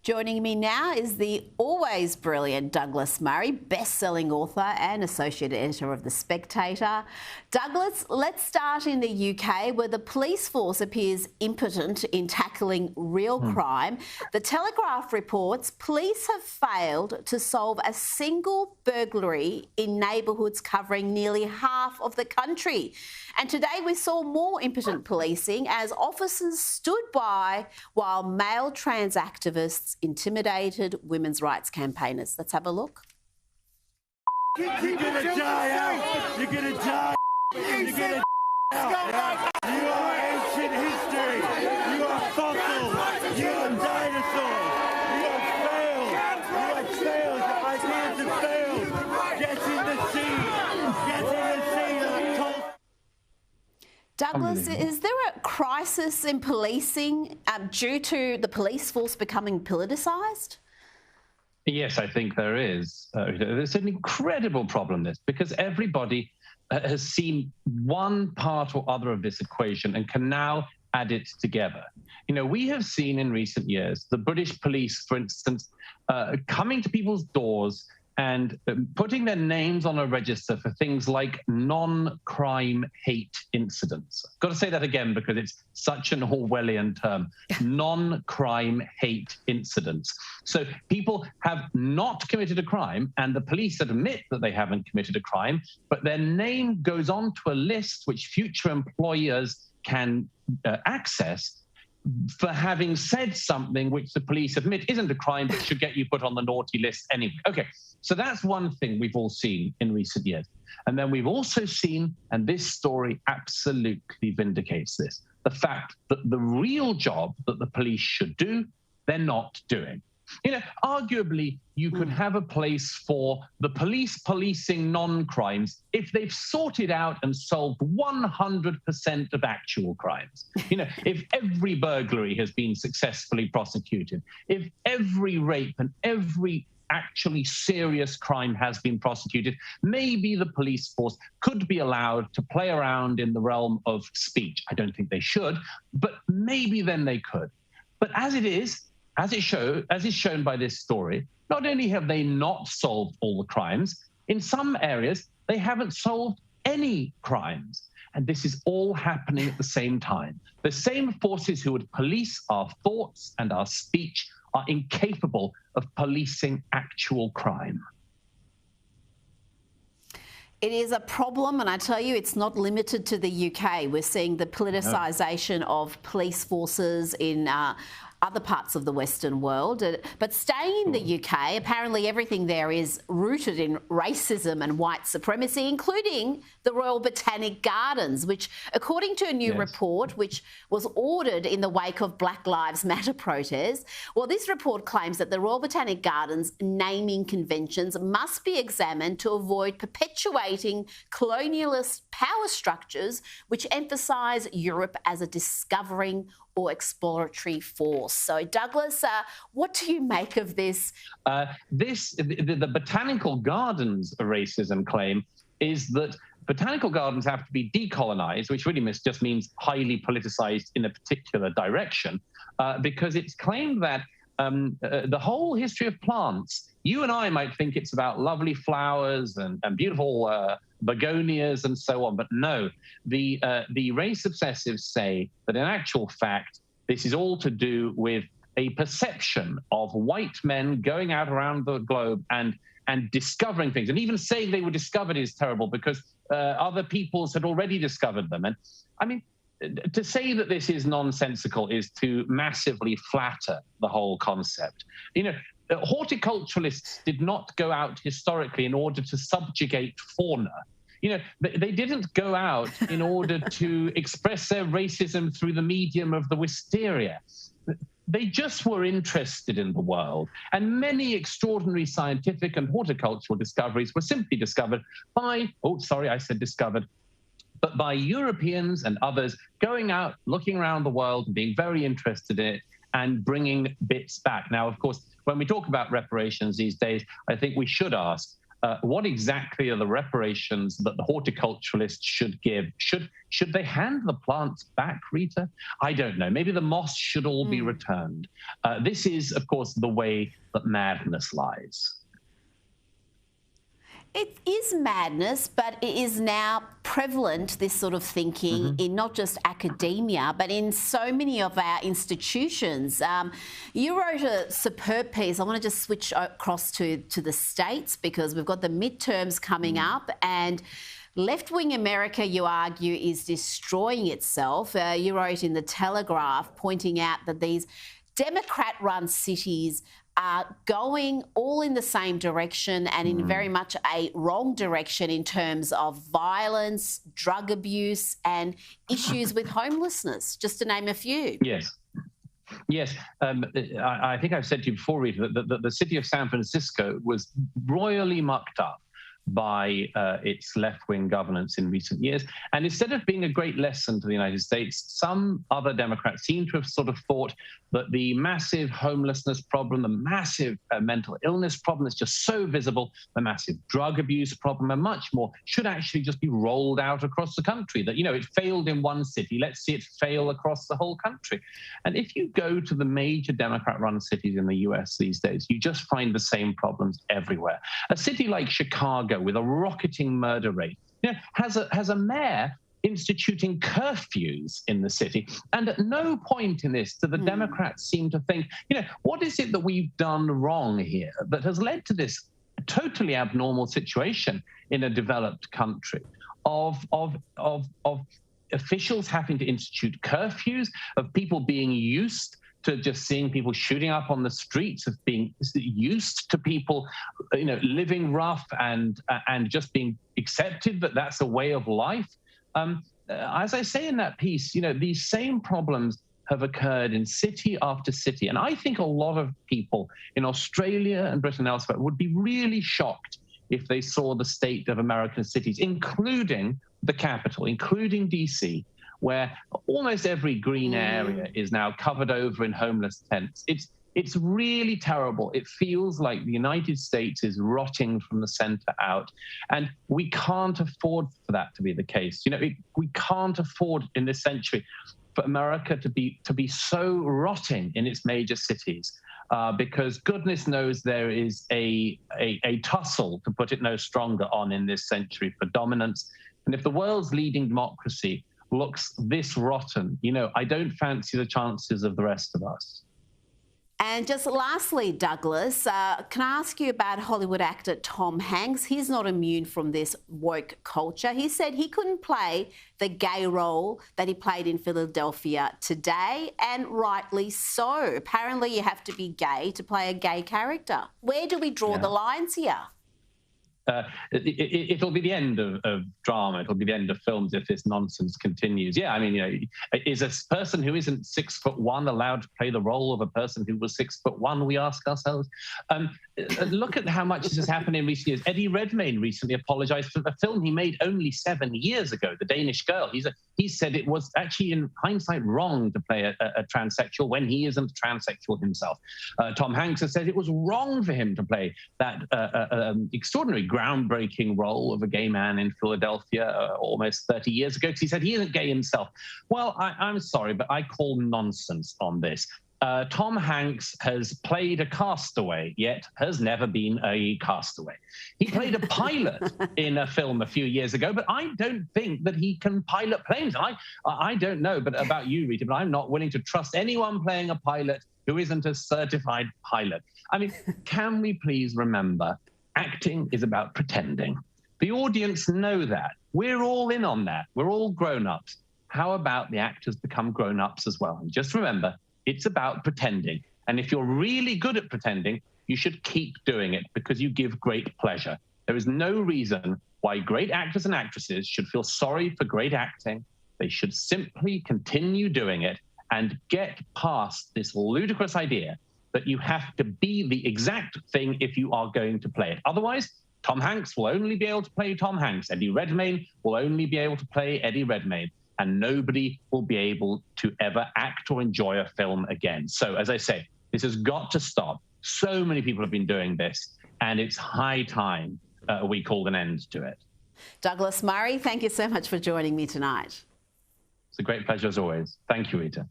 Joining me now is the always brilliant Douglas Murray, best-selling author and associate editor of The Spectator. Douglas, let's start in the UK, where the police force appears impotent in tackling real crime. The Telegraph reports police have failed to solve a single burglary in neighbourhoods covering nearly half of the country. And today we saw more impotent policing as officers stood by while male trans activists intimidated women's rights campaigners. Let's have a look. You're gonna die out. You're gonna die. You're gonna die out. You are ancient history. You are fossils. You are dinosaurs. You have failed. You have failed. Your ideas have failed. Get in the sea. Get in the sea. Douglas, is there a crisis in policing due to the police force becoming politicised? Yes, I think there is. There's an incredible problem this, because everybody has seen one part or other of this equation and can now add it together. You know, we have seen in recent years the British police, for instance, coming to people's doors and putting their names on a register for things like non-crime hate incidents. I've got to say that again because it's such an Orwellian term, non-crime hate incidents. So people have not committed a crime and the police admit that they haven't committed a crime, but their name goes onto a list which future employers can access for having said something which the police admit isn't a crime but should get you put on the naughty list anyway. Okay, so that's one thing we've all seen in recent years. And then we've also seen, and this story absolutely vindicates this, the fact that the real job that the police should do, they're not doing. You know, arguably, you could have a place for the police policing non-crimes if they've sorted out and solved 100% of actual crimes. You know, if every burglary has been successfully prosecuted, if every rape and every actually serious crime has been prosecuted, maybe the police force could be allowed to play around in the realm of speech. I don't think they should, but maybe then they could. But as it is, as is shown by this story, not only have they not solved all the crimes, in some areas, they haven't solved any crimes. And this is all happening at the same time. The same forces who would police our thoughts and our speech are incapable of policing actual crime. It is a problem, and I tell you, it's not limited to the UK. We're seeing the politicisation of police forces in other parts of the Western world. But staying in the UK, apparently everything there is rooted in racism and white supremacy, including the Royal Botanic Gardens, which, according to a new report, which was ordered in the wake of Black Lives Matter protests, well, this report claims that the Royal Botanic Gardens naming conventions must be examined to avoid perpetuating colonialist power structures which emphasise Europe as a discovering or exploratory force. So, Douglas, what do you make of this? The Botanical Gardens racism claim is that botanical gardens have to be decolonized, which really just means highly politicized in a particular direction, because it's claimed that the whole history of plants, you and I might think it's about lovely flowers and beautiful begonias and so on, but no, the race obsessives say that in actual fact, this is all to do with a perception of white men going out around the globe and discovering things. And even saying they were discovered is terrible because other peoples had already discovered them. And I mean, to say that this is nonsensical is to massively flatter the whole concept. You know, horticulturalists did not go out historically in order to subjugate fauna. You know, they didn't go out in order to express their racism through the medium of the wisteria. They just were interested in the world. And many extraordinary scientific and horticultural discoveries were simply discovered by, but by Europeans and others going out, looking around the world and being very interested in it and bringing bits back. Now, of course, when we talk about reparations these days, I think we should ask, What exactly are the reparations that the horticulturalists should give? Should they hand the plants back, Rita? I don't know. Maybe the moss should all be returned. This is, of course, the way that madness lies. It is madness, but it is now prevalent, this sort of thinking, in not just academia, but in so many of our institutions. You wrote a superb piece. I want to just switch across to the States, because we've got the midterms coming up, and left-wing America, you argue, is destroying itself. You wrote in the Telegraph pointing out that these Democrat-run cities are going all in the same direction and in very much a wrong direction in terms of violence, drug abuse and issues with homelessness, just to name a few. Yes. Yes, I think I've said to you before, Rita, that the city of San Francisco was royally mucked up by its left-wing governance in recent years. And instead of being a great lesson to the United States, some other Democrats seem to have sort of thought that the massive homelessness problem, the massive mental illness problem that's just so visible, the massive drug abuse problem, and much more should actually just be rolled out across the country. That, you know, it failed in one city, let's see it fail across the whole country. And if you go to the major Democrat-run cities in the US these days, you just find the same problems everywhere. A city like Chicago, with a rocketing murder rate, has a mayor instituting curfews in the city. And at no point in this do the Democrats seem to think, what is it that we've done wrong here that has led to this totally abnormal situation in a developed country of officials having to institute curfews, of people being used to just seeing people shooting up on the streets, of being used to people, living rough and just being accepted that that's a way of life. As I say in that piece, these same problems have occurred in city after city. And I think a lot of people in Australia and Britain and elsewhere would be really shocked if they saw the state of American cities, including the capital, including DC, where almost every green area is now covered over in homeless tents. It's really terrible. It feels like the United States is rotting from the center out. And we can't afford for that to be the case. We can't afford in this century for America to be so rotting in its major cities, because goodness knows there is a tussle, to put it no stronger, on in this century for dominance. And if the world's leading democracy looks this rotten, I don't fancy the chances of the rest of us. And just lastly, Douglas, can I ask you about Hollywood actor Tom Hanks? He's not immune from this woke culture. He said he couldn't play the gay role that he played in Philadelphia today, and rightly so. Apparently you have to be gay to play a gay character. Where do we draw the lines here? It'll be the end of drama. It'll be the end of films if this nonsense continues. Yeah, I mean, is a person who isn't 6'1" allowed to play the role of a person who was 6'1"? We ask ourselves. Look at how much this has happened in recent years. Eddie Redmayne recently apologized for a film he made only 7 years ago, The Danish Girl. He said it was actually, in hindsight, wrong to play a transsexual when he isn't transsexual himself. Tom Hanks has said it was wrong for him to play that extraordinary, groundbreaking role of a gay man in Philadelphia almost 30 years ago, because he said he isn't gay himself. Well, I'm sorry, but I call nonsense on this. Tom Hanks has played a castaway, yet has never been a castaway. He played a pilot in a film a few years ago, but I don't think that he can pilot planes. I don't know about you, Rita, but I'm not willing to trust anyone playing a pilot who isn't a certified pilot. I mean, can we please remember, acting is about pretending. The audience know that. We're all in on that. We're all grown-ups. How about the actors become grown-ups as well? And just remember, it's about pretending. And if you're really good at pretending, you should keep doing it because you give great pleasure. There is no reason why great actors and actresses should feel sorry for great acting. They should simply continue doing it and get past this ludicrous idea that you have to be the exact thing if you are going to play it. Otherwise, Tom Hanks will only be able to play Tom Hanks. Eddie Redmayne will only be able to play Eddie Redmayne. And nobody will be able to ever act or enjoy a film again. So, as I say, this has got to stop. So many people have been doing this, and it's high time we called an end to it. Douglas Murray, thank you so much for joining me tonight. It's a great pleasure as always. Thank you, Rita.